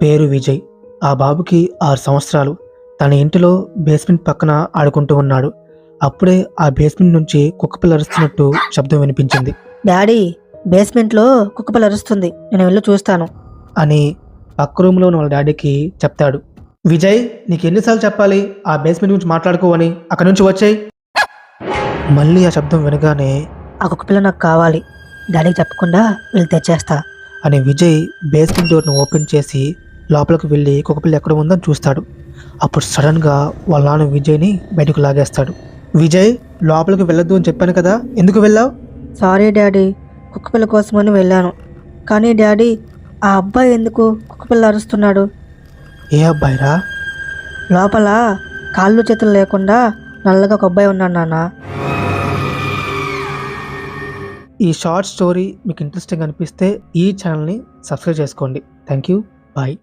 పేరు విజయ్. ఆ బాబుకి 6 సంవత్సరాలు. తన ఇంటిలో బేస్మెంట్ పక్కన ఆడుకుంటూ ఉన్నాడు. అప్పుడే ఆ బేస్మెంట్ నుంచి కుక్కపిల్ల అరుస్తున్నట్టు శబ్దం వినిపించింది డాడీ, బేస్మెంట్లో కుక్కపిల్ల అరుస్తుంది, నేను వెళ్ళి చూస్తాను. అని పక్క రూమ్లో ఉన్న వాళ్ళ డాడీకి చెప్తాడు. విజయ్, నీకు ఎన్నిసార్లు చెప్పాలి ఆ బేస్మెంట్ గురించి మాట్లాడుకోవని? అక్కడి నుంచి వచ్చేయ్. మళ్ళీ ఆ శబ్దం వినగానే ఆ కుక్కపిల్ల నాకు కావాలి, డాడీకి చెప్పకుండా వెళ్ళి తెచ్చేస్తా. అని విజయ్ బేస్మెంట్ డోర్ను ఓపెన్ చేసి లోపలికి వెళ్ళి కుక్కపిల్ల ఎక్కడ ఉందని చూస్తాడు. అప్పుడు సడన్గా వాళ్ళ నాన్న విజయ్ని బయటకు లాగేస్తాడు. విజయ్, లోపలికి వెళ్ళొద్దు అని చెప్పాను కదా, ఎందుకు వెళ్ళావు? సారీ డాడీ, కుక్కపిల్ల కోసమని వెళ్ళాను. కానీ డాడీ, ఆ అబ్బాయి ఎందుకు కుక్కపిల్ల అరుస్తున్నాడు? ఏ అబ్బాయిరా? లోపల కాళ్ళు చేతులు లేకుండా నల్లగా ఒక అబ్బాయి ఉన్నాడు నాన్న. ఈ షార్ట్ స్టోరీ మీకు ఇంట్రెస్టింగ్ అనిపిస్తే ఈ ఛానల్ని సబ్స్క్రైబ్ చేసుకోండి. Thank you. బాయ్.